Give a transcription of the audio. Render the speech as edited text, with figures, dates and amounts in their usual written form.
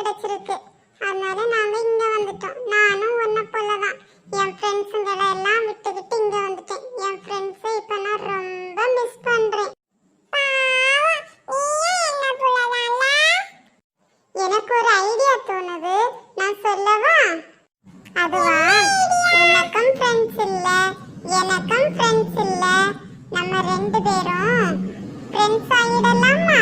கிடைச்சிருக்கு. அதனால நாங்க இங்க வந்துட்டோம். நானும் உன்ன போலதான் என் ஃப்ரெண்ட்ஸுங்களை எல்லாம் விட்டுக்கிட்டு இங்க வந்துட்டேன். என் ஃப்ரெண்ட்ஸை இப்ப நான் ரொம்ப மிஸ் பண்றேன். எனக்கு ஒரு ஐடியா தோணுது, நான் சொல்லவா? அதுவா, உனக்கும் ஃப்ரெண்ட்ஸ் இல்ல, எனக்கும் ஃப்ரெண்ட்ஸ் இல்ல, நம்ம ரெண்டு பேரும் ஃப்ரெண்ட்ஸ் ஆயிடலாமா?